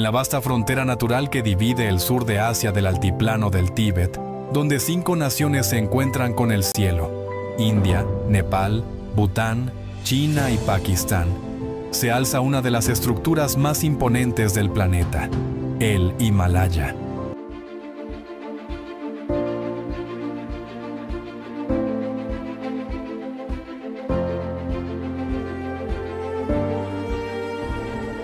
en la vasta frontera natural que divide el sur de Asia del altiplano del Tíbet, donde 5 naciones se encuentran con el cielo: India, Nepal, Bután, China y Pakistán, se alza una de las estructuras más imponentes del planeta, el Himalaya.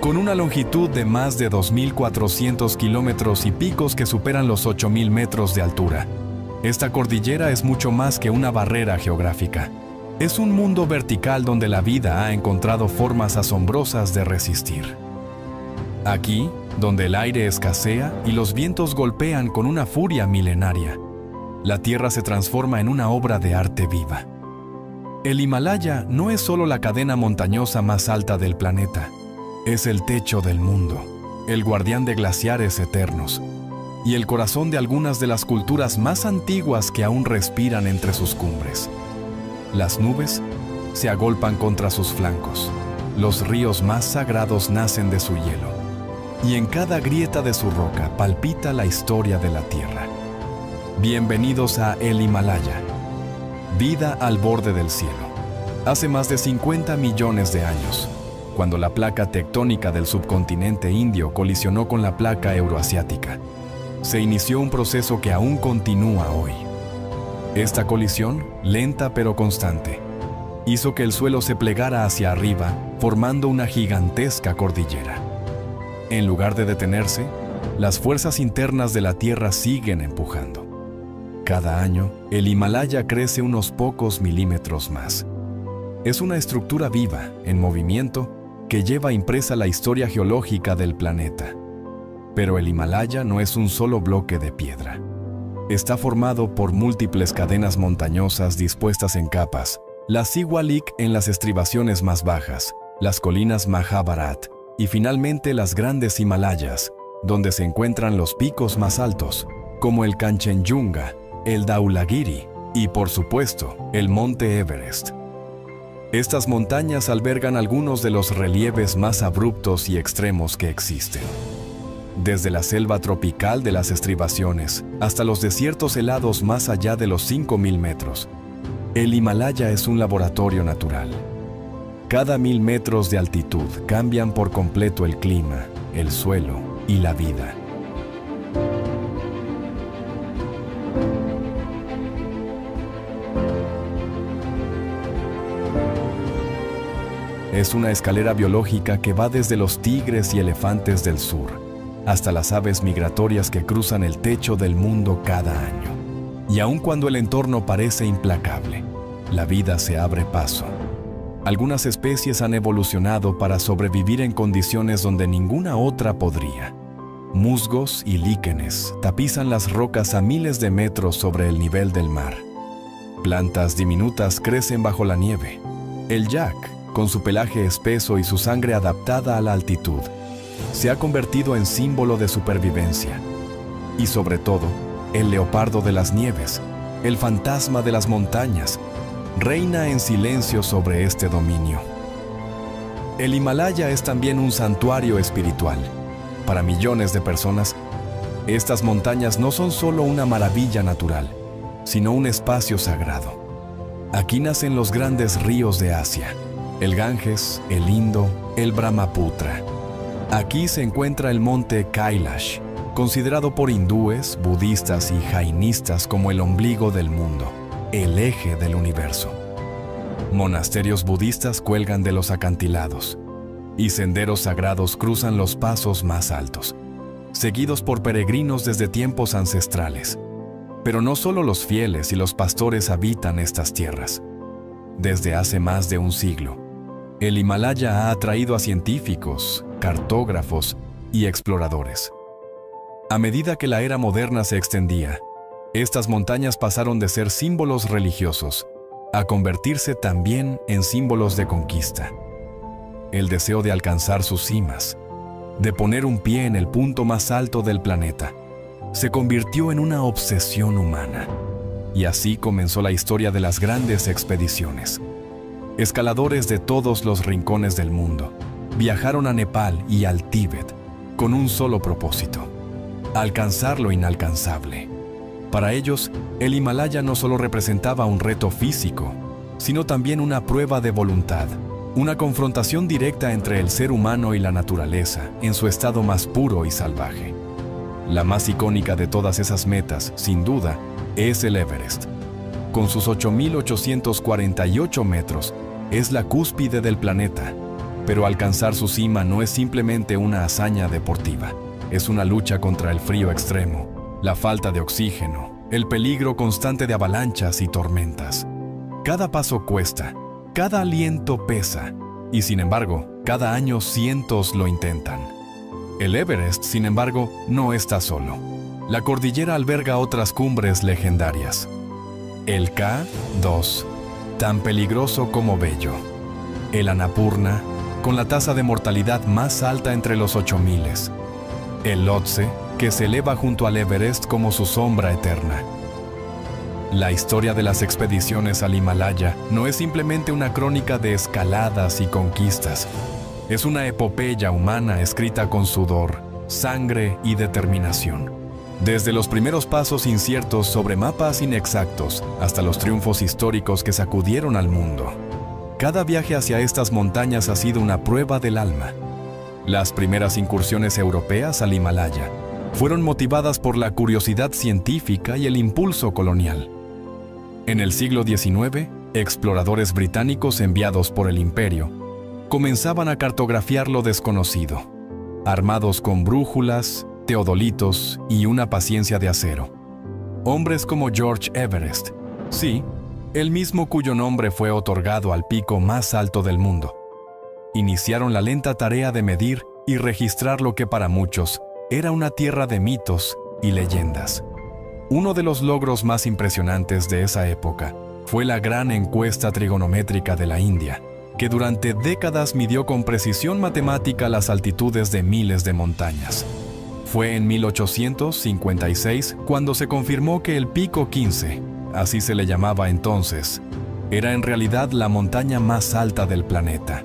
Con una longitud de más de 2.400 kilómetros y picos que superan los 8.000 metros de altura, esta cordillera es mucho más que una barrera geográfica. Es un mundo vertical donde la vida ha encontrado formas asombrosas de resistir. Aquí, donde el aire escasea y los vientos golpean con una furia milenaria, la tierra se transforma en una obra de arte viva. El Himalaya no es solo la cadena montañosa más alta del planeta, es el techo del mundo, el guardián de glaciares eternos y el corazón de algunas de las culturas más antiguas que aún respiran entre sus cumbres. Las nubes se agolpan contra sus flancos, los ríos más sagrados nacen de su hielo, y en cada grieta de su roca palpita la historia de la tierra. Bienvenidos a el Himalaya, vida al borde del cielo. Hace más de 50 millones de años, cuando la placa tectónica del subcontinente indio colisionó con la placa euroasiática, se inició un proceso que aún continúa hoy. Esta colisión, lenta pero constante, hizo que el suelo se plegara hacia arriba, formando una gigantesca cordillera. En lugar de detenerse, las fuerzas internas de la Tierra siguen empujando. Cada año, el Himalaya crece unos pocos milímetros más. Es una estructura viva, en movimiento, que lleva impresa la historia geológica del planeta. Pero el Himalaya no es un solo bloque de piedra. Está formado por múltiples cadenas montañosas dispuestas en capas, las Siwalik en las estribaciones más bajas, las colinas Mahabharat y finalmente las grandes Himalayas, donde se encuentran los picos más altos, como el Kanchenjunga, el Dhaulagiri y, por supuesto, el Monte Everest. Estas montañas albergan algunos de los relieves más abruptos y extremos que existen. Desde la selva tropical de las estribaciones hasta los desiertos helados más allá de los 5.000 metros, el Himalaya es un laboratorio natural. Cada 1.000 metros de altitud cambian por completo el clima, el suelo y la vida. Es una escalera biológica que va desde los tigres y elefantes del sur hasta las aves migratorias que cruzan el techo del mundo cada año. Y aun cuando el entorno parece implacable, la vida se abre paso. Algunas especies han evolucionado para sobrevivir en condiciones donde ninguna otra podría. Musgos y líquenes tapizan las rocas a miles de metros sobre el nivel del mar. Plantas diminutas crecen bajo la nieve. El yak, con su pelaje espeso y su sangre adaptada a la altitud, se ha convertido en símbolo de supervivencia. Y sobre todo, el leopardo de las nieves, el fantasma de las montañas, reina en silencio sobre este dominio. El Himalaya es también un santuario espiritual. Para millones de personas, estas montañas no son solo una maravilla natural, sino un espacio sagrado. Aquí nacen los grandes ríos de Asia: el Ganges, el Indo, el Brahmaputra. Aquí se encuentra el monte Kailash, considerado por hindúes, budistas y jainistas como el ombligo del mundo, el eje del universo. Monasterios budistas cuelgan de los acantilados, y senderos sagrados cruzan los pasos más altos, seguidos por peregrinos desde tiempos ancestrales. Pero no solo los fieles y los pastores habitan estas tierras. Desde hace más de un siglo, el Himalaya ha atraído a científicos, cartógrafos y exploradores. A medida que la era moderna se extendía, estas montañas pasaron de ser símbolos religiosos a convertirse también en símbolos de conquista. El deseo de alcanzar sus cimas, de poner un pie en el punto más alto del planeta, se convirtió en una obsesión humana. Y así comenzó la historia de las grandes expediciones. Escaladores de todos los rincones del mundo viajaron a Nepal y al Tíbet, con un solo propósito: alcanzar lo inalcanzable. Para ellos, el Himalaya no solo representaba un reto físico, sino también una prueba de voluntad, una confrontación directa entre el ser humano y la naturaleza en su estado más puro y salvaje. La más icónica de todas esas metas, sin duda, es el Everest. Con sus 8.848 metros, es la cúspide del planeta, pero alcanzar su cima no es simplemente una hazaña deportiva, es una lucha contra el frío extremo, la falta de oxígeno, el peligro constante de avalanchas y tormentas. Cada paso cuesta, cada aliento pesa, y sin embargo, cada año cientos lo intentan. El Everest, sin embargo, no está solo. La cordillera alberga otras cumbres legendarias. El K2, tan peligroso como bello. El Annapurna, con la tasa de mortalidad más alta entre los 8000. El Lhotse, que se eleva junto al Everest como su sombra eterna. La historia de las expediciones al Himalaya no es simplemente una crónica de escaladas y conquistas. Es una epopeya humana escrita con sudor, sangre y determinación. Desde los primeros pasos inciertos sobre mapas inexactos hasta los triunfos históricos que sacudieron al mundo. Cada viaje hacia estas montañas ha sido una prueba del alma. Las primeras incursiones europeas al Himalaya fueron motivadas por la curiosidad científica y el impulso colonial. En el siglo XIX, exploradores británicos enviados por el imperio comenzaban a cartografiar lo desconocido, armados con brújulas, teodolitos y una paciencia de acero. Hombres como George Everest, sí, el mismo cuyo nombre fue otorgado al pico más alto del mundo, iniciaron la lenta tarea de medir y registrar lo que para muchos era una tierra de mitos y leyendas. Uno de los logros más impresionantes de esa época fue la gran encuesta trigonométrica de la India, que durante décadas midió con precisión matemática las altitudes de miles de montañas. Fue en 1856 cuando se confirmó que el Pico 15, así se le llamaba entonces, era en realidad la montaña más alta del planeta.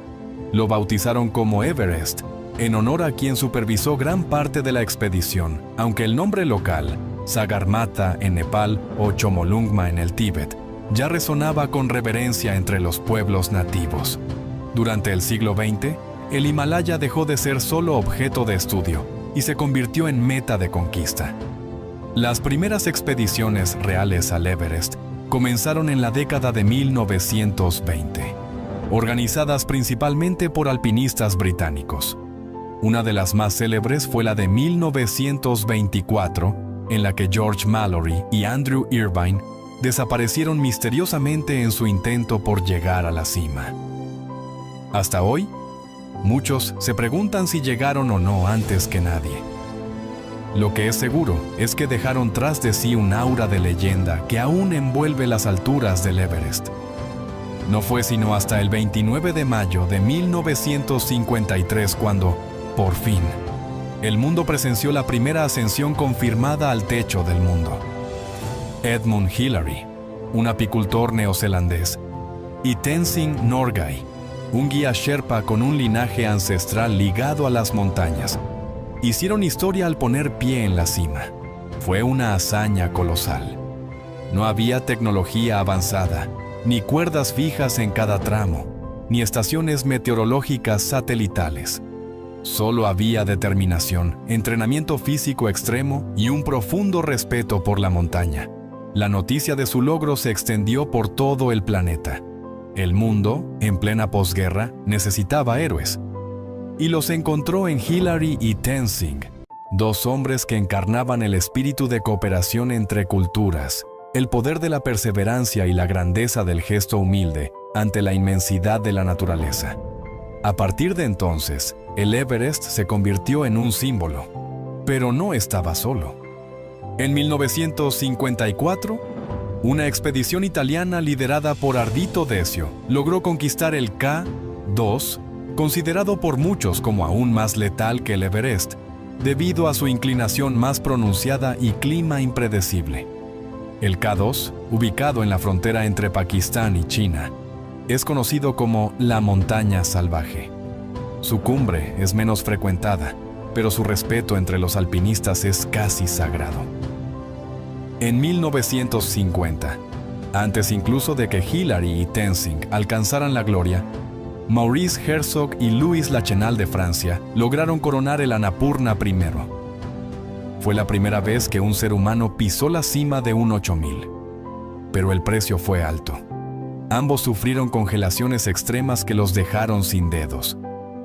Lo bautizaron como Everest, en honor a quien supervisó gran parte de la expedición, aunque el nombre local, Sagarmatha en Nepal o Chomolungma en el Tíbet, ya resonaba con reverencia entre los pueblos nativos. Durante el siglo XX, el Himalaya dejó de ser solo objeto de estudio y se convirtió en meta de conquista. Las primeras expediciones reales al Everest comenzaron en la década de 1920, organizadas principalmente por alpinistas británicos. Una de las más célebres fue la de 1924, en la que George Mallory y Andrew Irvine desaparecieron misteriosamente en su intento por llegar a la cima. Hasta hoy, muchos se preguntan si llegaron o no antes que nadie. Lo que es seguro es que dejaron tras de sí un aura de leyenda que aún envuelve las alturas del Everest. No fue sino hasta el 29 de mayo de 1953 cuando, por fin, el mundo presenció la primera ascensión confirmada al techo del mundo. Edmund Hillary, un apicultor neozelandés, y Tenzing Norgay, un guía Sherpa con un linaje ancestral ligado a las montañas, hicieron historia al poner pie en la cima. Fue una hazaña colosal. No había tecnología avanzada, ni cuerdas fijas en cada tramo, ni estaciones meteorológicas satelitales. Solo había determinación, entrenamiento físico extremo y un profundo respeto por la montaña. La noticia de su logro se extendió por todo el planeta. El mundo, en plena posguerra, necesitaba héroes. Y los encontró en Hillary y Tenzing, dos hombres que encarnaban el espíritu de cooperación entre culturas, el poder de la perseverancia y la grandeza del gesto humilde ante la inmensidad de la naturaleza. A partir de entonces, el Everest se convirtió en un símbolo, pero no estaba solo. En 1954, una expedición italiana liderada por Ardito Desio logró conquistar el K2, considerado por muchos como aún más letal que el Everest, debido a su inclinación más pronunciada y clima impredecible. El K2, ubicado en la frontera entre Pakistán y China, es conocido como la montaña salvaje. Su cumbre es menos frecuentada, pero su respeto entre los alpinistas es casi sagrado. En 1950, antes incluso de que Hillary y Tenzing alcanzaran la gloria, Maurice Herzog y Louis Lachenal de Francia lograron coronar el Annapurna primero. Fue la primera vez que un ser humano pisó la cima de un 8000, pero el precio fue alto. Ambos sufrieron congelaciones extremas que los dejaron sin dedos.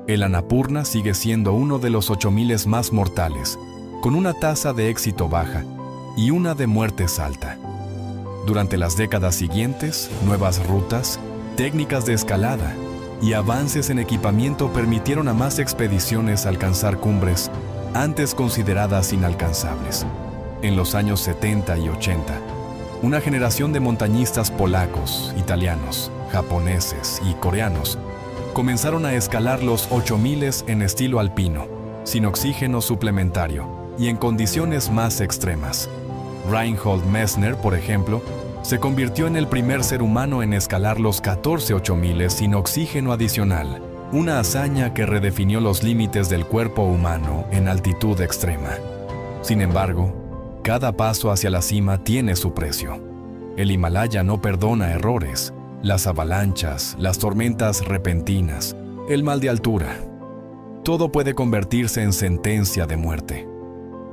El Annapurna sigue siendo uno de los 8000 más mortales, con una tasa de éxito baja y una de muertes alta. Durante las décadas siguientes, nuevas rutas, técnicas de escalada y avances en equipamiento permitieron a más expediciones alcanzar cumbres antes consideradas inalcanzables. En los años 70 y 80, una generación de montañistas polacos, italianos, japoneses y coreanos comenzaron a escalar los 8000 en estilo alpino, sin oxígeno suplementario y en condiciones más extremas. Reinhold Messner, por ejemplo, se convirtió en el primer ser humano en escalar los 14 8000 sin oxígeno adicional, una hazaña que redefinió los límites del cuerpo humano en altitud extrema. Sin embargo, cada paso hacia la cima tiene su precio. El Himalaya no perdona errores, las avalanchas, las tormentas repentinas, el mal de altura. Todo puede convertirse en sentencia de muerte.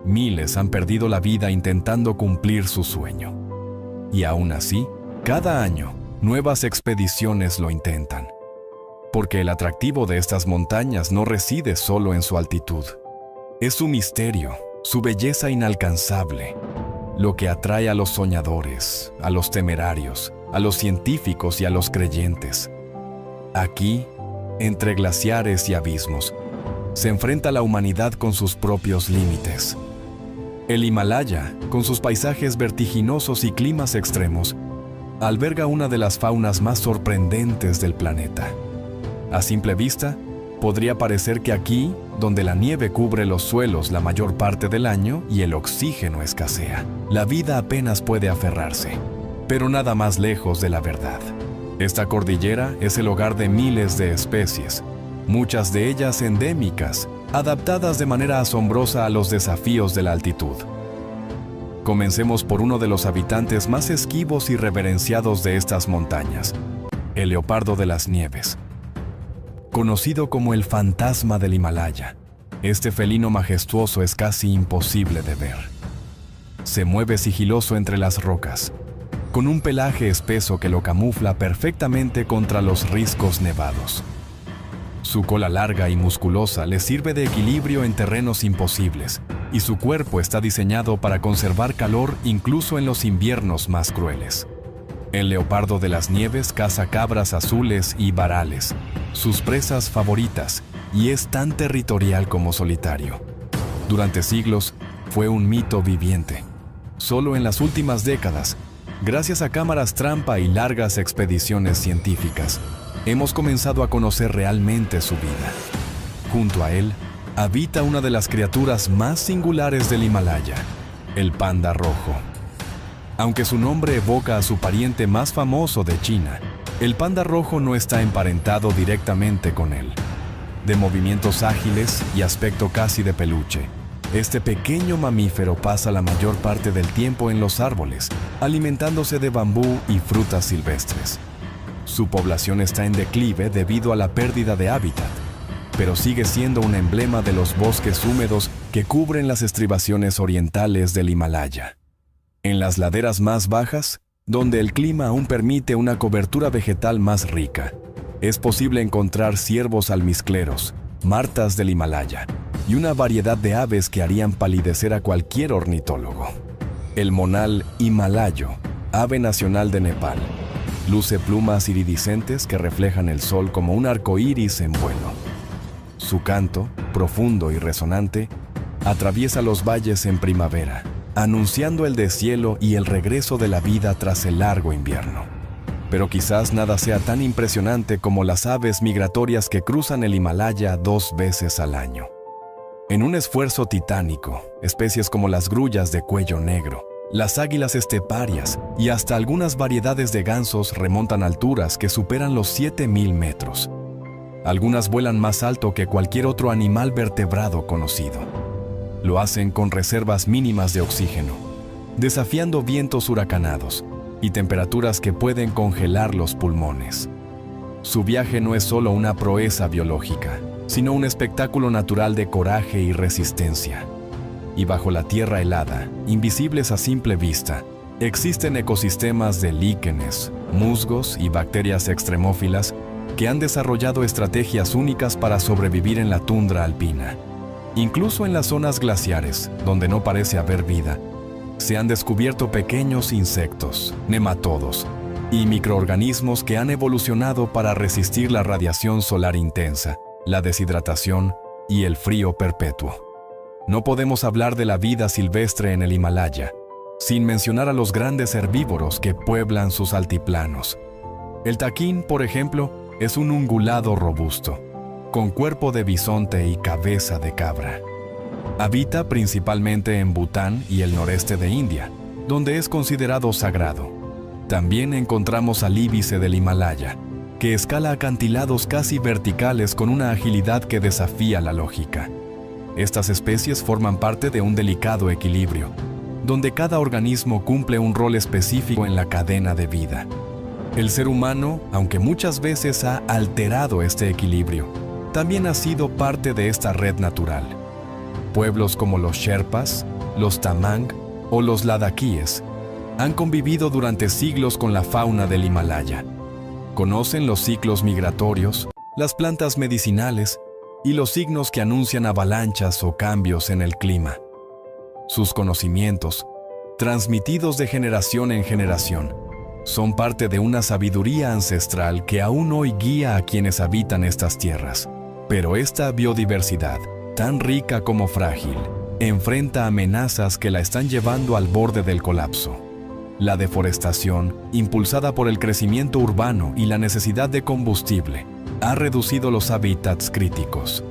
Miles han perdido la vida intentando cumplir su sueño. Y aún así, cada año, nuevas expediciones lo intentan. Porque el atractivo de estas montañas no reside solo en su altitud. Es su misterio, su belleza inalcanzable, lo que atrae a los soñadores, a los temerarios, a los científicos y a los creyentes. Aquí, entre glaciares y abismos, se enfrenta la humanidad con sus propios límites. El Himalaya, con sus paisajes vertiginosos y climas extremos, alberga una de las faunas más sorprendentes del planeta. A simple vista, podría parecer que aquí, donde la nieve cubre los suelos la mayor parte del año y el oxígeno escasea, la vida apenas puede aferrarse, pero nada más lejos de la verdad. Esta cordillera es el hogar de miles de especies, muchas de ellas endémicas, adaptadas de manera asombrosa a los desafíos de la altitud. Comencemos por uno de los habitantes más esquivos y reverenciados de estas montañas, el leopardo de las nieves. Conocido como el fantasma del Himalaya, este felino majestuoso es casi imposible de ver. Se mueve sigiloso entre las rocas, con un pelaje espeso que lo camufla perfectamente contra los riscos nevados. Su cola larga y musculosa le sirve de equilibrio en terrenos imposibles, y su cuerpo está diseñado para conservar calor incluso en los inviernos más crueles. El leopardo de las nieves caza cabras azules y varales, sus presas favoritas, y es tan territorial como solitario. Durante siglos, fue un mito viviente. Solo en las últimas décadas, gracias a cámaras trampa y largas expediciones científicas, hemos comenzado a conocer realmente su vida. Junto a él, habita una de las criaturas más singulares del Himalaya, el panda rojo. Aunque su nombre evoca a su pariente más famoso de China, el panda rojo no está emparentado directamente con él. De movimientos ágiles y aspecto casi de peluche, este pequeño mamífero pasa la mayor parte del tiempo en los árboles, alimentándose de bambú y frutas silvestres. Su población está en declive debido a la pérdida de hábitat, pero sigue siendo un emblema de los bosques húmedos que cubren las estribaciones orientales del Himalaya. En las laderas más bajas, donde el clima aún permite una cobertura vegetal más rica, es posible encontrar ciervos almizcleros, martas del Himalaya y una variedad de aves que harían palidecer a cualquier ornitólogo. El monal himalayo, ave nacional de Nepal, luce plumas iridiscentes que reflejan el sol como un arco iris en vuelo. Su canto, profundo y resonante, atraviesa los valles en primavera, anunciando el deshielo y el regreso de la vida tras el largo invierno. Pero quizás nada sea tan impresionante como las aves migratorias que cruzan el Himalaya 2 veces al año. En un esfuerzo titánico, especies como las grullas de cuello negro, las águilas esteparias y hasta algunas variedades de gansos remontan alturas que superan los 7000 metros. Algunas vuelan más alto que cualquier otro animal vertebrado conocido. Lo hacen con reservas mínimas de oxígeno, desafiando vientos huracanados y temperaturas que pueden congelar los pulmones. Su viaje no es solo una proeza biológica, sino un espectáculo natural de coraje y resistencia. Y bajo la tierra helada, invisibles a simple vista, existen ecosistemas de líquenes, musgos y bacterias extremófilas que han desarrollado estrategias únicas para sobrevivir en la tundra alpina. Incluso en las zonas glaciares, donde no parece haber vida, se han descubierto pequeños insectos, nematodos y microorganismos que han evolucionado para resistir la radiación solar intensa, la deshidratación y el frío perpetuo. No podemos hablar de la vida silvestre en el Himalaya sin mencionar a los grandes herbívoros que pueblan sus altiplanos. El taquín, por ejemplo, es un ungulado robusto, con cuerpo de bisonte y cabeza de cabra. Habita principalmente en Bután y el noreste de India, donde es considerado sagrado. También encontramos al íbice del Himalaya, que escala acantilados casi verticales con una agilidad que desafía la lógica. Estas especies forman parte de un delicado equilibrio, donde cada organismo cumple un rol específico en la cadena de vida. El ser humano, aunque muchas veces ha alterado este equilibrio, también ha sido parte de esta red natural. Pueblos como los Sherpas, los Tamang o los Ladaquíes han convivido durante siglos con la fauna del Himalaya. Conocen los ciclos migratorios, las plantas medicinales y los signos que anuncian avalanchas o cambios en el clima. Sus conocimientos, transmitidos de generación en generación, son parte de una sabiduría ancestral que aún hoy guía a quienes habitan estas tierras. Pero esta biodiversidad, tan rica como frágil, enfrenta amenazas que la están llevando al borde del colapso. La deforestación, impulsada por el crecimiento urbano y la necesidad de combustible, ha reducido los hábitats críticos.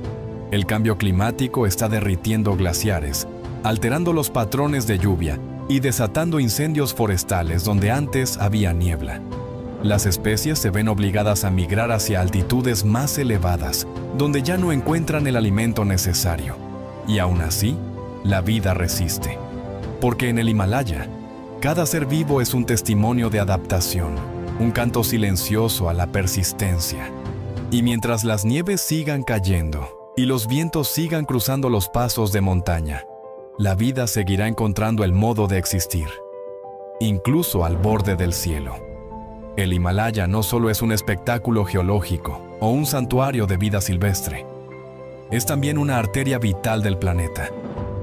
El cambio climático está derritiendo glaciares, alterando los patrones de lluvia y desatando incendios forestales donde antes había niebla. Las especies se ven obligadas a migrar hacia altitudes más elevadas, donde ya no encuentran el alimento necesario. Y aún así, la vida resiste. Porque en el Himalaya, cada ser vivo es un testimonio de adaptación, un canto silencioso a la persistencia. Y mientras las nieves sigan cayendo y los vientos sigan cruzando los pasos de montaña, la vida seguirá encontrando el modo de existir, incluso al borde del cielo. El Himalaya no solo es un espectáculo geológico o un santuario de vida silvestre, es también una arteria vital del planeta,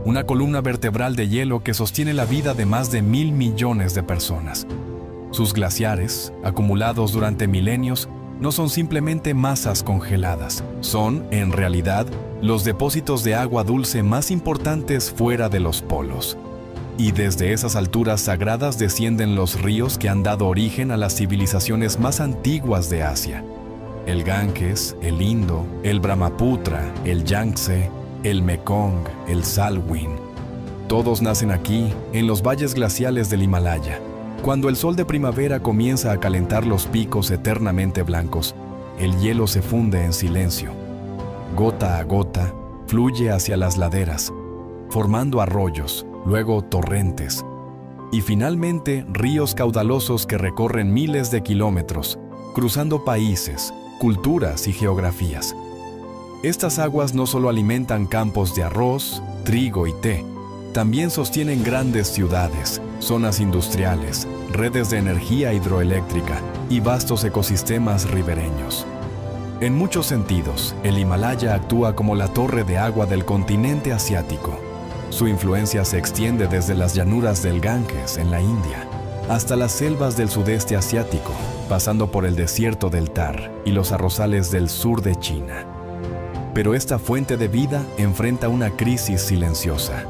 una columna vertebral de hielo que sostiene la vida de más de 1.000 millones de personas. Sus glaciares, acumulados durante milenios, no son simplemente masas congeladas, son, en realidad, los depósitos de agua dulce más importantes fuera de los polos. Y desde esas alturas sagradas descienden los ríos que han dado origen a las civilizaciones más antiguas de Asia. El Ganges, el Indo, el Brahmaputra, el Yangtze, el Mekong, el Salween. Todos nacen aquí, en los valles glaciales del Himalaya. Cuando el sol de primavera comienza a calentar los picos eternamente blancos, el hielo se funde en silencio. Gota a gota, fluye hacia las laderas, formando arroyos, luego torrentes, y finalmente ríos caudalosos que recorren miles de kilómetros, cruzando países, culturas y geografías. Estas aguas no solo alimentan campos de arroz, trigo y té, también sostienen grandes ciudades, zonas industriales, redes de energía hidroeléctrica y vastos ecosistemas ribereños. En muchos sentidos, el Himalaya actúa como la torre de agua del continente asiático. Su influencia se extiende desde las llanuras del Ganges en la India hasta las selvas del sudeste asiático, pasando por el desierto del Thar y los arrozales del sur de China. Pero esta fuente de vida enfrenta una crisis silenciosa.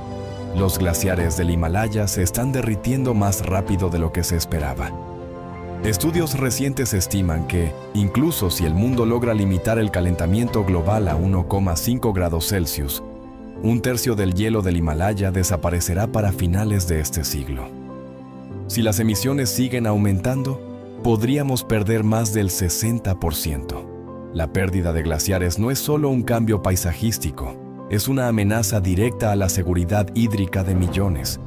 Los glaciares del Himalaya se están derritiendo más rápido de lo que se esperaba. Estudios recientes estiman que, incluso si el mundo logra limitar el calentamiento global a 1,5 grados Celsius, un tercio del hielo del Himalaya desaparecerá para finales de este siglo. Si las emisiones siguen aumentando, podríamos perder más del 60%. La pérdida de glaciares no es solo un cambio paisajístico, es una amenaza directa a la seguridad hídrica de millones.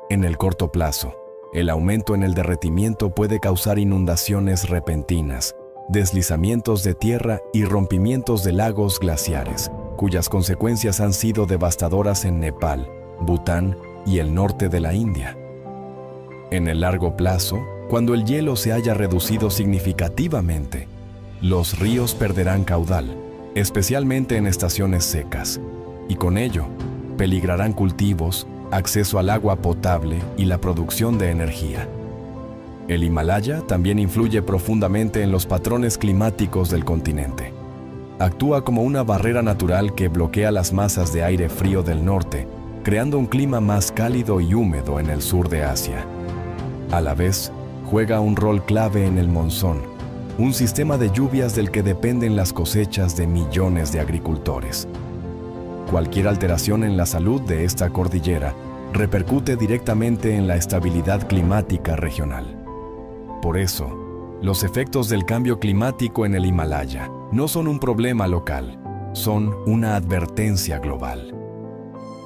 En el corto plazo, el aumento en el derretimiento puede causar inundaciones repentinas, deslizamientos de tierra y rompimientos de lagos glaciares, cuyas consecuencias han sido devastadoras en Nepal, Bután y el norte de la India. En el largo plazo, cuando el hielo se haya reducido significativamente, los ríos perderán caudal, especialmente en estaciones secas, y con ello, peligrarán cultivos, acceso al agua potable y la producción de energía. El Himalaya también influye profundamente en los patrones climáticos del continente. Actúa como una barrera natural que bloquea las masas de aire frío del norte, creando un clima más cálido y húmedo en el sur de Asia. A la vez, juega un rol clave en el monzón, un sistema de lluvias del que dependen las cosechas de millones de agricultores. Cualquier alteración en la salud de esta cordillera repercute directamente en la estabilidad climática regional. Por eso, los efectos del cambio climático en el Himalaya no son un problema local, son una advertencia global.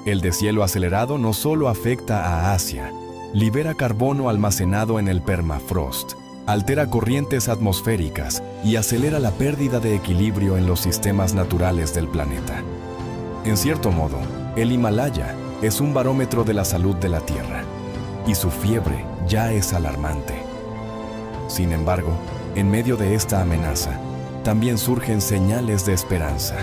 El deshielo acelerado no solo afecta a Asia, libera carbono almacenado en el permafrost, altera corrientes atmosféricas y acelera la pérdida de equilibrio en los sistemas naturales del planeta. En cierto modo, el Himalaya es un barómetro de la salud de la Tierra, y su fiebre ya es alarmante. Sin embargo, en medio de esta amenaza, también surgen señales de esperanza.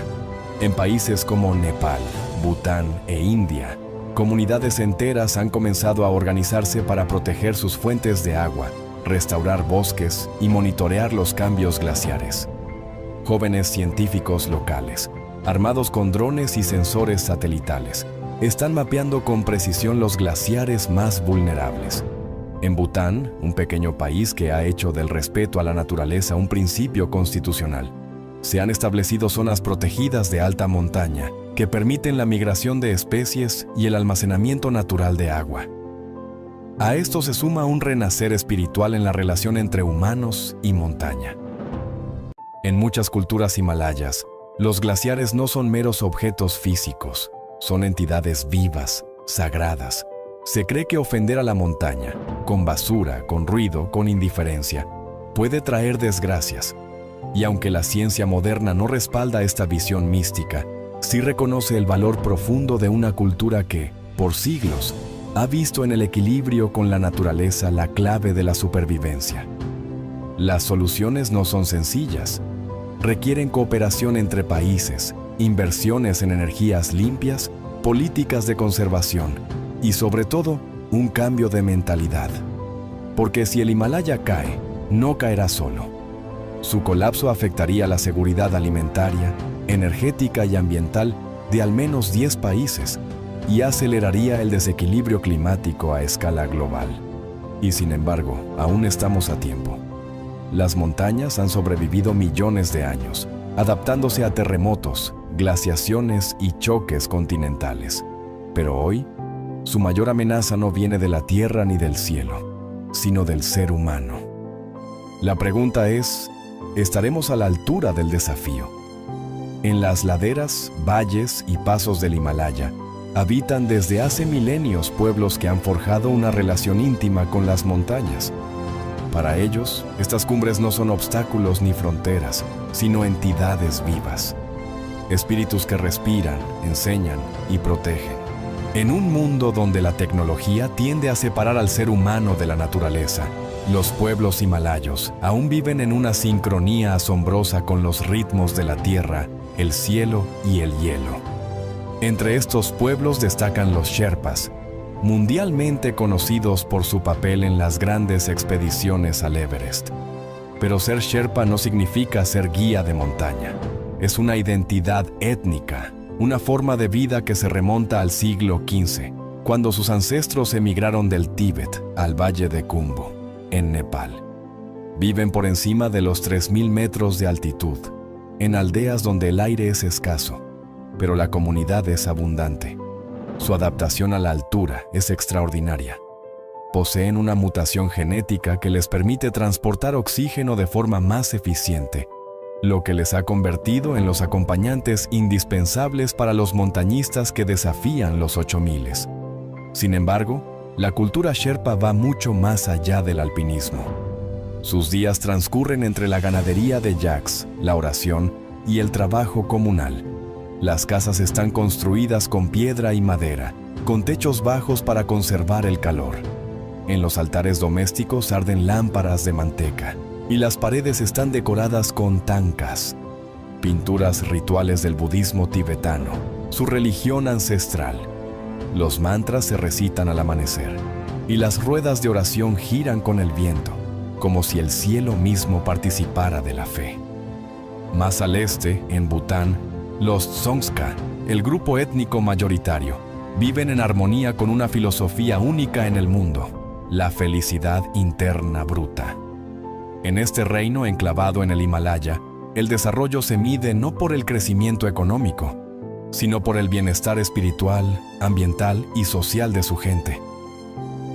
En países como Nepal, Bután e India, comunidades enteras han comenzado a organizarse para proteger sus fuentes de agua, restaurar bosques y monitorear los cambios glaciares. Jóvenes científicos locales, armados con drones y sensores satelitales, están mapeando con precisión los glaciares más vulnerables. En Bután, un pequeño país que ha hecho del respeto a la naturaleza un principio constitucional, se han establecido zonas protegidas de alta montaña que permiten la migración de especies y el almacenamiento natural de agua. A esto se suma un renacer espiritual en la relación entre humanos y montaña. En muchas culturas himalayas, los glaciares no son meros objetos físicos, son entidades vivas, sagradas. Se cree que ofender a la montaña, con basura, con ruido, con indiferencia, puede traer desgracias. Y aunque la ciencia moderna no respalda esta visión mística, sí reconoce el valor profundo de una cultura que, por siglos, ha visto en el equilibrio con la naturaleza la clave de la supervivencia. Las soluciones no son sencillas. Requieren cooperación entre países, inversiones en energías limpias, políticas de conservación y, sobre todo, un cambio de mentalidad. Porque si el Himalaya cae, no caerá solo. Su colapso afectaría la seguridad alimentaria, energética y ambiental de al menos 10 países y aceleraría el desequilibrio climático a escala global. Y sin embargo, aún estamos a tiempo. Las montañas han sobrevivido millones de años, adaptándose a terremotos, glaciaciones y choques continentales. Pero hoy, su mayor amenaza no viene de la tierra ni del cielo, sino del ser humano. La pregunta es, ¿estaremos a la altura del desafío? En las laderas, valles y pasos del Himalaya, habitan desde hace milenios pueblos que han forjado una relación íntima con las montañas. Para ellos, estas cumbres no son obstáculos ni fronteras, sino entidades vivas. Espíritus que respiran, enseñan y protegen. En un mundo donde la tecnología tiende a separar al ser humano de la naturaleza, los pueblos himalayos aún viven en una sincronía asombrosa con los ritmos de la tierra, el cielo y el hielo. Entre estos pueblos destacan los Sherpas, mundialmente conocidos por su papel en las grandes expediciones al Everest. Pero ser Sherpa no significa ser guía de montaña. Es una identidad étnica, una forma de vida que se remonta al siglo XV, cuando sus ancestros emigraron del Tíbet al valle de Khumbu, en Nepal. Viven por encima de los 3.000 metros de altitud, en aldeas donde el aire es escaso, pero la comunidad es abundante. Su adaptación a la altura es extraordinaria. Poseen una mutación genética que les permite transportar oxígeno de forma más eficiente lo que les ha convertido en los acompañantes indispensables para los montañistas que desafían los 8000. Sin embargo, la cultura Sherpa va mucho más allá del alpinismo. Sus días transcurren entre la ganadería de yaks, la oración y el trabajo comunal. Las casas están construidas con piedra y madera, con techos bajos para conservar el calor. En los altares domésticos arden lámparas de manteca y las paredes están decoradas con tankas, pinturas rituales del budismo tibetano, su religión ancestral. Los mantras se recitan al amanecer y las ruedas de oración giran con el viento, como si el cielo mismo participara de la fe. Más al este, en Bután, los Dzongkha, el grupo étnico mayoritario, viven en armonía con una filosofía única en el mundo: la felicidad interna bruta. En este reino enclavado en el Himalaya, el desarrollo se mide no por el crecimiento económico, sino por el bienestar espiritual, ambiental y social de su gente.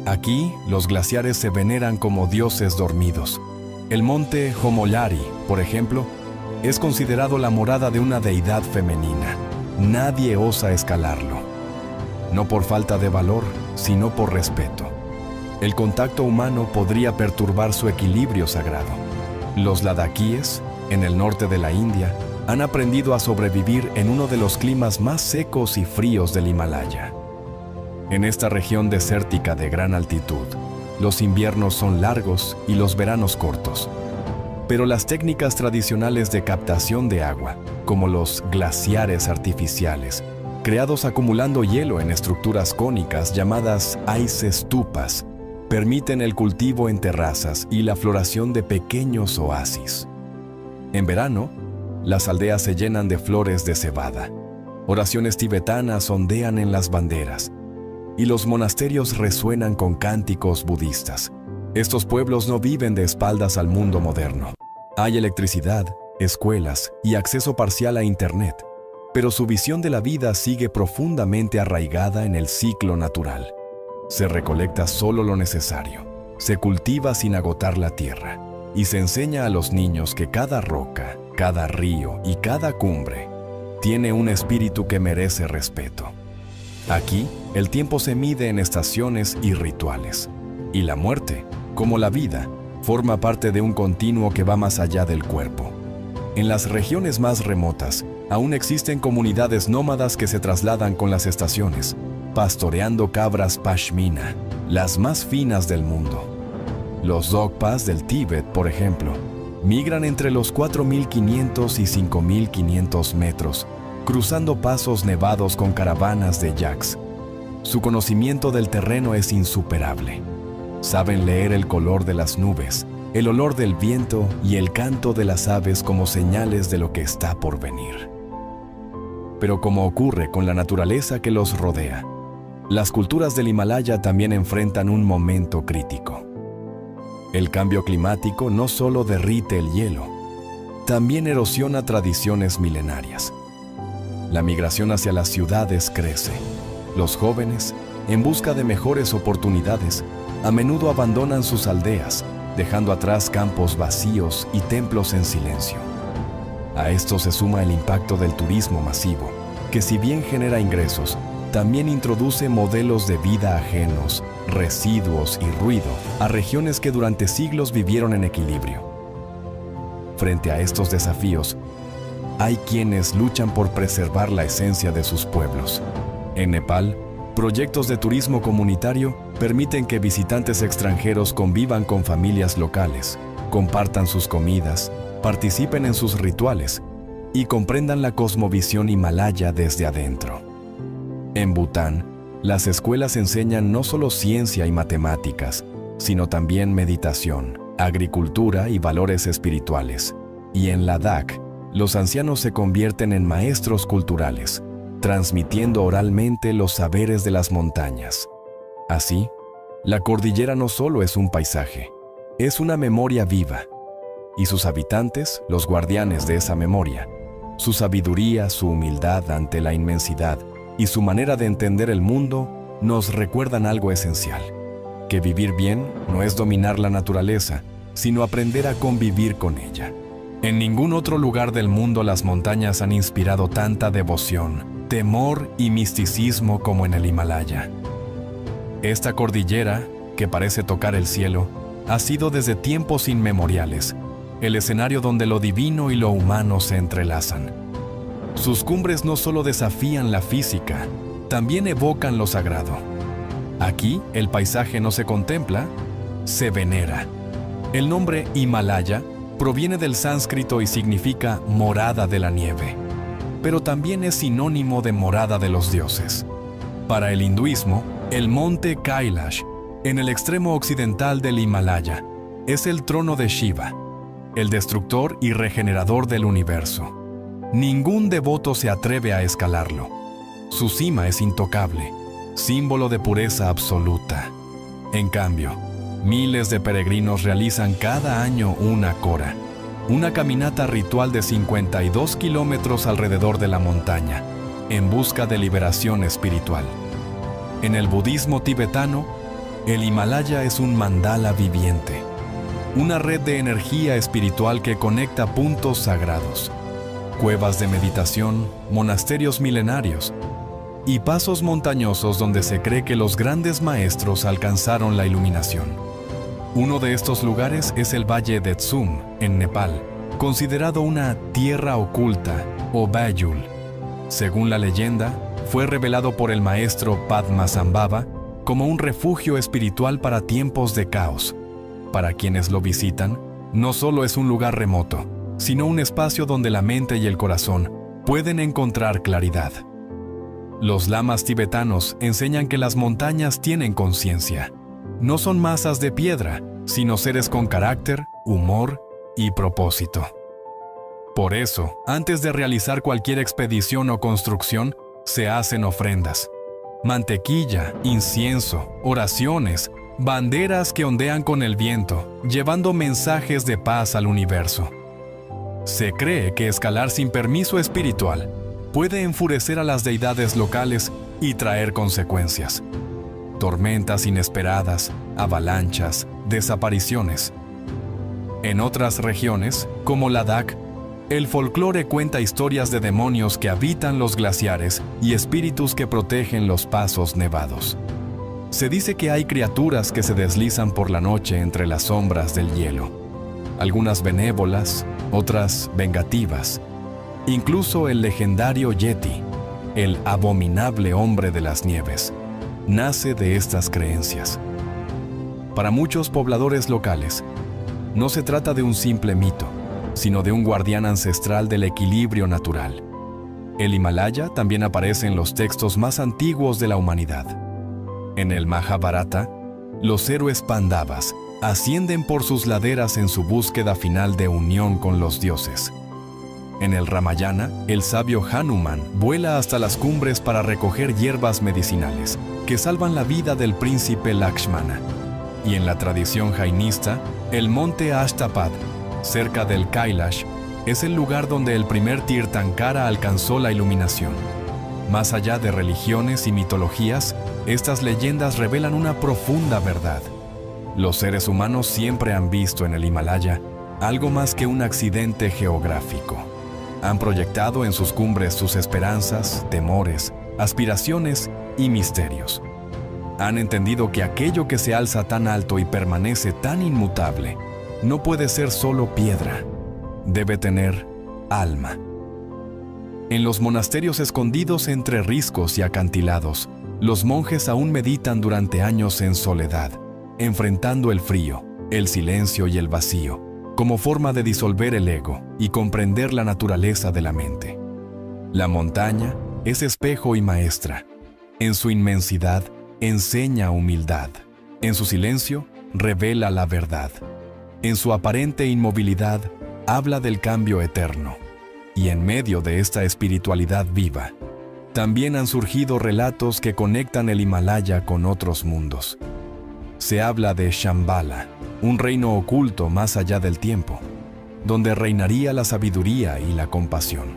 Aquí, los glaciares se veneran como dioses dormidos. El monte Homollari, por ejemplo, es considerado la morada de una deidad femenina. Nadie osa escalarlo. No por falta de valor, sino por respeto. El contacto humano podría perturbar su equilibrio sagrado. Los ladakíes, en el norte de la India, han aprendido a sobrevivir en uno de los climas más secos y fríos del Himalaya. En esta región desértica de gran altitud, los inviernos son largos y los veranos cortos. Pero las técnicas tradicionales de captación de agua, como los glaciares artificiales, creados acumulando hielo en estructuras cónicas llamadas ice stupas, permiten el cultivo en terrazas y la floración de pequeños oasis. En verano, las aldeas se llenan de flores de cebada, oraciones tibetanas ondean en las banderas, y los monasterios resuenan con cánticos budistas. Estos pueblos no viven de espaldas al mundo moderno. Hay electricidad, escuelas y acceso parcial a Internet, pero su visión de la vida sigue profundamente arraigada en el ciclo natural. Se recolecta solo lo necesario, se cultiva sin agotar la tierra, y se enseña a los niños que cada roca, cada río y cada cumbre tiene un espíritu que merece respeto. Aquí, el tiempo se mide en estaciones y rituales, y la muerte, como la vida, forma parte de un continuo que va más allá del cuerpo. En las regiones más remotas, aún existen comunidades nómadas que se trasladan con las estaciones, pastoreando cabras pashmina, las más finas del mundo. Los Dogpas del Tíbet, por ejemplo, migran entre los 4.500 y 5.500 metros, cruzando pasos nevados con caravanas de yaks. Su conocimiento del terreno es insuperable. Saben leer el color de las nubes, el olor del viento y el canto de las aves como señales de lo que está por venir. Pero como ocurre con la naturaleza que los rodea, las culturas del Himalaya también enfrentan un momento crítico. El cambio climático no solo derrite el hielo, también erosiona tradiciones milenarias. La migración hacia las ciudades crece. Los jóvenes, en busca de mejores oportunidades, a menudo abandonan sus aldeas, dejando atrás campos vacíos y templos en silencio. A esto se suma el impacto del turismo masivo, que si bien genera ingresos, también introduce modelos de vida ajenos, residuos y ruido a regiones que durante siglos vivieron en equilibrio. Frente a estos desafíos, hay quienes luchan por preservar la esencia de sus pueblos. En Nepal, proyectos de turismo comunitario permiten que visitantes extranjeros convivan con familias locales, compartan sus comidas, participen en sus rituales y comprendan la cosmovisión himalaya desde adentro. En Bután, las escuelas enseñan no solo ciencia y matemáticas, sino también meditación, agricultura y valores espirituales. Y en Ladakh, los ancianos se convierten en maestros culturales, transmitiendo oralmente los saberes de las montañas. Así, la cordillera no solo es un paisaje, es una memoria viva. Y sus habitantes, los guardianes de esa memoria, su sabiduría, su humildad ante la inmensidad y su manera de entender el mundo nos recuerdan algo esencial: que vivir bien no es dominar la naturaleza, sino aprender a convivir con ella. En ningún otro lugar del mundo las montañas han inspirado tanta devoción, temor y misticismo como en el Himalaya. Esta cordillera, que parece tocar el cielo, ha sido desde tiempos inmemoriales el escenario donde lo divino y lo humano se entrelazan. Sus cumbres no solo desafían la física, también evocan lo sagrado. Aquí el paisaje no se contempla, se venera. El nombre Himalaya proviene del sánscrito y significa morada de la nieve, pero también es sinónimo de morada de los dioses. Para el hinduismo, el monte Kailash, en el extremo occidental del Himalaya, es el trono de Shiva, el destructor y regenerador del universo. Ningún devoto se atreve a escalarlo. Su cima es intocable, símbolo de pureza absoluta. En cambio, miles de peregrinos realizan cada año una Kora, una caminata ritual de 52 kilómetros alrededor de la montaña, en busca de liberación espiritual. En el budismo tibetano, el Himalaya es un mandala viviente, una red de energía espiritual que conecta puntos sagrados, cuevas de meditación, monasterios milenarios y pasos montañosos donde se cree que los grandes maestros alcanzaron la iluminación. Uno de estos lugares es el Valle de Tsum, en Nepal, considerado una tierra oculta o Bayul. Según la leyenda, fue revelado por el maestro Padmasambhava como un refugio espiritual para tiempos de caos. Para quienes lo visitan, no solo es un lugar remoto, sino un espacio donde la mente y el corazón pueden encontrar claridad. Los lamas tibetanos enseñan que las montañas tienen conciencia. No son masas de piedra, sino seres con carácter, humor y propósito. Por eso, antes de realizar cualquier expedición o construcción, se hacen ofrendas. Mantequilla, incienso, oraciones, banderas que ondean con el viento, llevando mensajes de paz al universo. Se cree que escalar sin permiso espiritual puede enfurecer a las deidades locales y traer consecuencias. Tormentas inesperadas, avalanchas, desapariciones. En otras regiones, como Ladakh, el folclore cuenta historias de demonios que habitan los glaciares y espíritus que protegen los pasos nevados. Se dice que hay criaturas que se deslizan por la noche entre las sombras del hielo. Algunas benévolas, otras vengativas. Incluso el legendario Yeti, el abominable hombre de las nieves, nace de estas creencias. Para muchos pobladores locales, no se trata de un simple mito, sino de un guardián ancestral del equilibrio natural. El Himalaya también aparece en los textos más antiguos de la humanidad. En el Mahabharata, los héroes Pandavas ascienden por sus laderas en su búsqueda final de unión con los dioses. En el Ramayana, el sabio Hanuman vuela hasta las cumbres para recoger hierbas medicinales que salvan la vida del príncipe Lakshmana. Y en la tradición jainista, el monte Ashtapad, cerca del Kailash, es el lugar donde el primer Tirthankara alcanzó la iluminación. Más allá de religiones y mitologías, estas leyendas revelan una profunda verdad. Los seres humanos siempre han visto en el Himalaya algo más que un accidente geográfico. Han proyectado en sus cumbres sus esperanzas, temores, aspiraciones y misterios. Han entendido que aquello que se alza tan alto y permanece tan inmutable no puede ser solo piedra, debe tener alma. En los monasterios escondidos entre riscos y acantilados, los monjes aún meditan durante años en soledad, enfrentando el frío, el silencio y el vacío, como forma de disolver el ego y comprender la naturaleza de la mente. La montaña es espejo y maestra. En su inmensidad, enseña humildad. En su silencio, revela la verdad. En su aparente inmovilidad, habla del cambio eterno. Y en medio de esta espiritualidad viva, también han surgido relatos que conectan el Himalaya con otros mundos. Se habla de Shambhala, un reino oculto más allá del tiempo, donde reinaría la sabiduría y la compasión.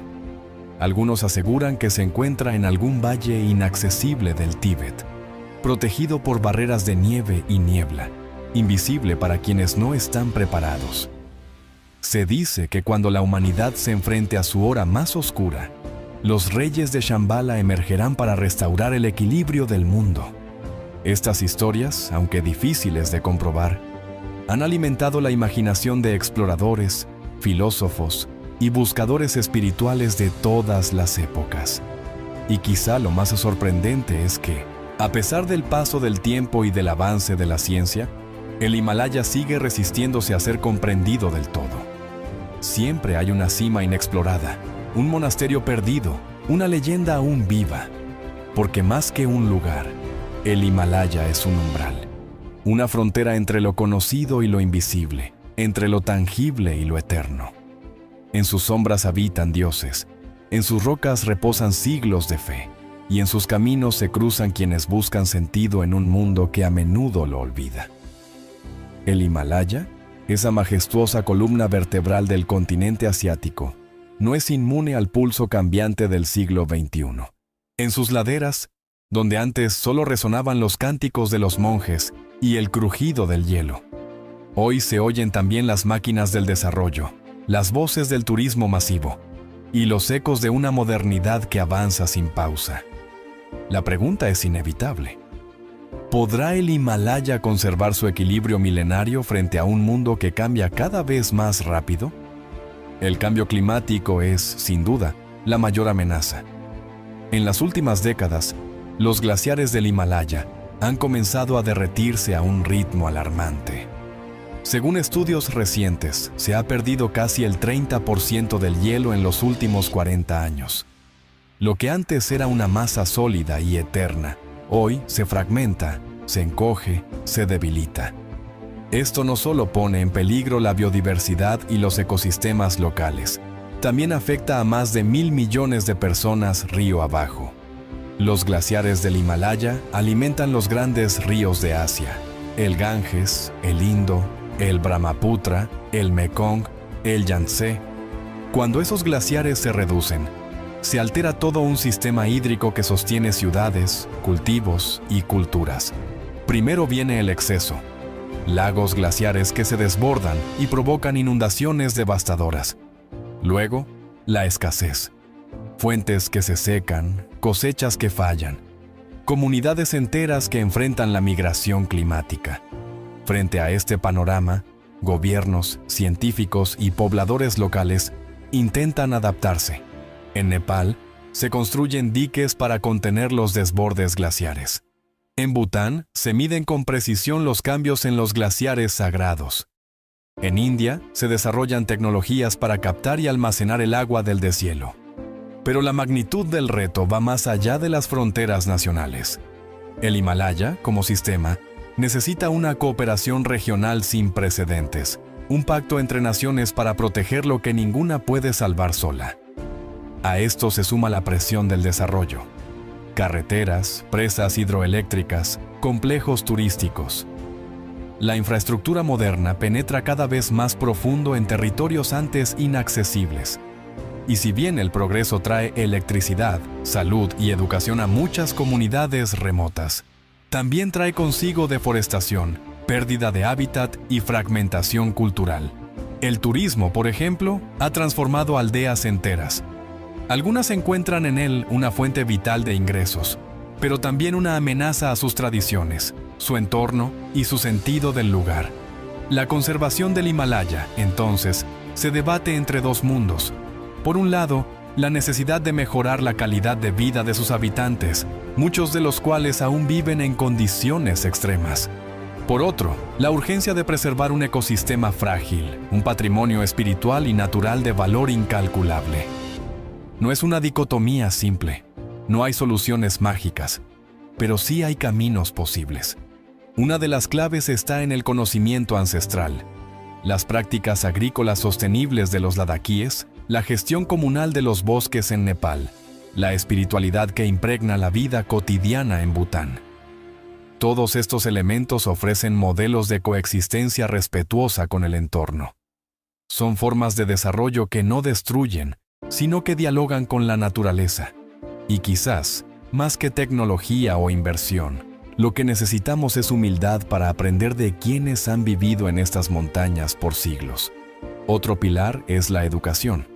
Algunos aseguran que se encuentra en algún valle inaccesible del Tíbet, protegido por barreras de nieve y niebla, invisible para quienes no están preparados. Se dice que cuando la humanidad se enfrente a su hora más oscura, los reyes de Shambhala emergerán para restaurar el equilibrio del mundo. Estas historias, aunque difíciles de comprobar, han alimentado la imaginación de exploradores, filósofos y buscadores espirituales de todas las épocas. Y quizá lo más sorprendente es que, a pesar del paso del tiempo y del avance de la ciencia, el Himalaya sigue resistiéndose a ser comprendido del todo. Siempre hay una cima inexplorada, un monasterio perdido, una leyenda aún viva, porque más que un lugar, el Himalaya es un umbral, una frontera entre lo conocido y lo invisible, entre lo tangible y lo eterno. En sus sombras habitan dioses, en sus rocas reposan siglos de fe, y en sus caminos se cruzan quienes buscan sentido en un mundo que a menudo lo olvida. El Himalaya, esa majestuosa columna vertebral del continente asiático, no es inmune al pulso cambiante del siglo XXI. En sus laderas, donde antes solo resonaban los cánticos de los monjes y el crujido del hielo, hoy se oyen también las máquinas del desarrollo, las voces del turismo masivo y los ecos de una modernidad que avanza sin pausa. La pregunta es inevitable. ¿Podrá el Himalaya conservar su equilibrio milenario frente a un mundo que cambia cada vez más rápido? El cambio climático es, sin duda, la mayor amenaza. En las últimas décadas, los glaciares del Himalaya han comenzado a derretirse a un ritmo alarmante. Según estudios recientes, se ha perdido casi el 30% del hielo en los últimos 40 años. Lo que antes era una masa sólida y eterna, hoy se fragmenta, se encoge, se debilita. Esto no solo pone en peligro la biodiversidad y los ecosistemas locales, también afecta a más de 1.000 millones de personas río abajo. Los glaciares del Himalaya alimentan los grandes ríos de Asia, el Ganges, el Indo, el Brahmaputra, el Mekong, el Yangtze. Cuando esos glaciares se reducen, se altera todo un sistema hídrico que sostiene ciudades, cultivos y culturas. Primero viene el exceso. Lagos glaciares que se desbordan y provocan inundaciones devastadoras. Luego, la escasez. Fuentes que se secan, cosechas que fallan, comunidades enteras que enfrentan la migración climática. Frente a este panorama, gobiernos, científicos y pobladores locales intentan adaptarse. En Nepal, se construyen diques para contener los desbordes glaciares. En Bután, se miden con precisión los cambios en los glaciares sagrados. En India, se desarrollan tecnologías para captar y almacenar el agua del deshielo. Pero la magnitud del reto va más allá de las fronteras nacionales. El Himalaya, como sistema, necesita una cooperación regional sin precedentes, un pacto entre naciones para proteger lo que ninguna puede salvar sola. A esto se suma la presión del desarrollo. Carreteras, presas hidroeléctricas, complejos turísticos. La infraestructura moderna penetra cada vez más profundo en territorios antes inaccesibles. Y si bien el progreso trae electricidad, salud y educación a muchas comunidades remotas, también trae consigo deforestación, pérdida de hábitat y fragmentación cultural. El turismo, por ejemplo, ha transformado aldeas enteras. Algunas encuentran en él una fuente vital de ingresos, pero también una amenaza a sus tradiciones, su entorno y su sentido del lugar. La conservación del Himalaya, entonces, se debate entre dos mundos. Por un lado, la necesidad de mejorar la calidad de vida de sus habitantes, muchos de los cuales aún viven en condiciones extremas. Por otro, la urgencia de preservar un ecosistema frágil, un patrimonio espiritual y natural de valor incalculable. No es una dicotomía simple, no hay soluciones mágicas, pero sí hay caminos posibles. Una de las claves está en el conocimiento ancestral, las prácticas agrícolas sostenibles de los ladaquíes, la gestión comunal de los bosques en Nepal, la espiritualidad que impregna la vida cotidiana en Bután. Todos estos elementos ofrecen modelos de coexistencia respetuosa con el entorno. Son formas de desarrollo que no destruyen, sino que dialogan con la naturaleza. Y quizás, más que tecnología o inversión, lo que necesitamos es humildad para aprender de quienes han vivido en estas montañas por siglos. Otro pilar es la educación.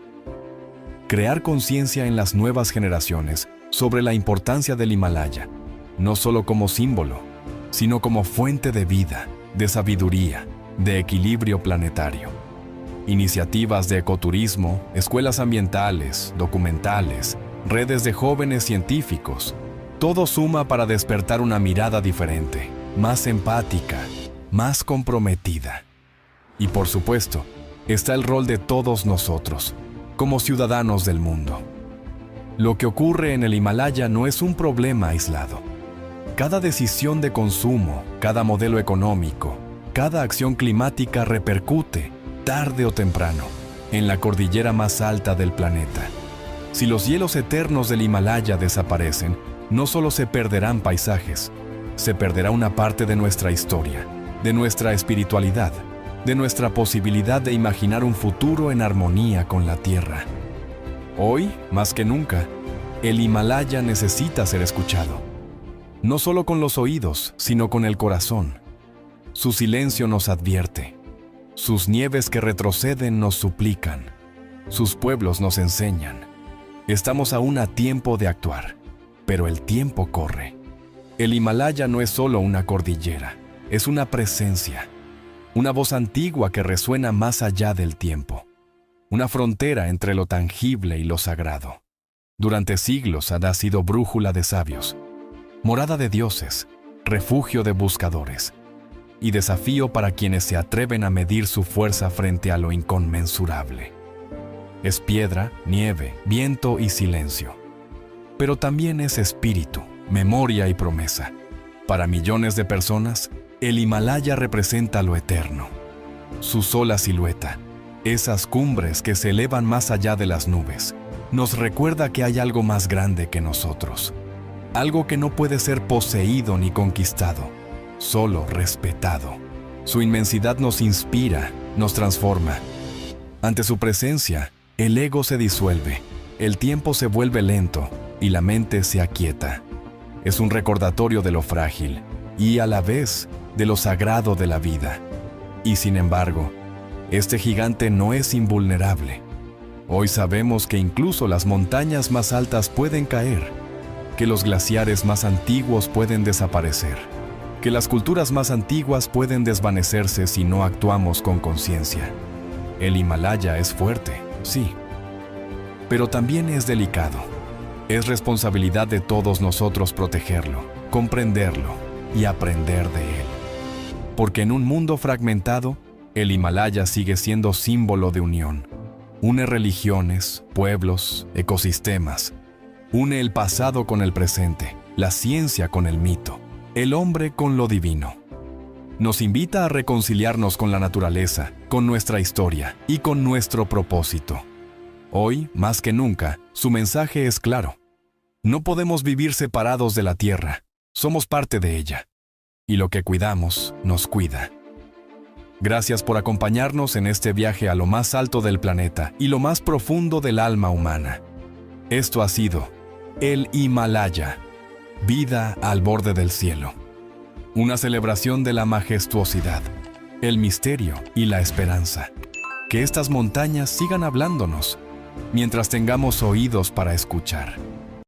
Crear conciencia en las nuevas generaciones sobre la importancia del Himalaya, no solo como símbolo, sino como fuente de vida, de sabiduría, de equilibrio planetario. Iniciativas de ecoturismo, escuelas ambientales, documentales, redes de jóvenes científicos, todo suma para despertar una mirada diferente, más empática, más comprometida. Y por supuesto, está el rol de todos nosotros, como ciudadanos del mundo. Lo que ocurre en el Himalaya no es un problema aislado. Cada decisión de consumo, cada modelo económico, cada acción climática repercute, tarde o temprano, en la cordillera más alta del planeta. Si los hielos eternos del Himalaya desaparecen, no solo se perderán paisajes, se perderá una parte de nuestra historia, de nuestra espiritualidad, de nuestra posibilidad de imaginar un futuro en armonía con la Tierra. Hoy, más que nunca, el Himalaya necesita ser escuchado. No solo con los oídos, sino con el corazón. Su silencio nos advierte. Sus nieves que retroceden nos suplican. Sus pueblos nos enseñan. Estamos aún a tiempo de actuar, pero el tiempo corre. El Himalaya no es solo una cordillera, es una presencia. Una voz antigua que resuena más allá del tiempo. Una frontera entre lo tangible y lo sagrado. Durante siglos ha sido brújula de sabios, morada de dioses, refugio de buscadores y desafío para quienes se atreven a medir su fuerza frente a lo inconmensurable. Es piedra, nieve, viento y silencio. Pero también es espíritu, memoria y promesa. Para millones de personas, el Himalaya representa lo eterno. Su sola silueta, esas cumbres que se elevan más allá de las nubes, nos recuerda que hay algo más grande que nosotros. Algo que no puede ser poseído ni conquistado, solo respetado. Su inmensidad nos inspira, nos transforma. Ante su presencia, el ego se disuelve, el tiempo se vuelve lento y la mente se aquieta. Es un recordatorio de lo frágil y a la vez de lo sagrado de la vida. Y sin embargo, este gigante no es invulnerable. Hoy sabemos que incluso las montañas más altas pueden caer, que los glaciares más antiguos pueden desaparecer, que las culturas más antiguas pueden desvanecerse si no actuamos con conciencia. El Himalaya es fuerte, sí, pero también es delicado. Es responsabilidad de todos nosotros protegerlo, comprenderlo y aprender de él. Porque en un mundo fragmentado, el Himalaya sigue siendo símbolo de unión. Une religiones, pueblos, ecosistemas. Une el pasado con el presente, la ciencia con el mito, el hombre con lo divino. Nos invita a reconciliarnos con la naturaleza, con nuestra historia y con nuestro propósito. Hoy, más que nunca, su mensaje es claro. No podemos vivir separados de la Tierra, somos parte de ella. Y lo que cuidamos, nos cuida. Gracias por acompañarnos en este viaje a lo más alto del planeta y lo más profundo del alma humana. Esto ha sido el Himalaya, vida al borde del cielo. Una celebración de la majestuosidad, el misterio y la esperanza. Que estas montañas sigan hablándonos, mientras tengamos oídos para escuchar.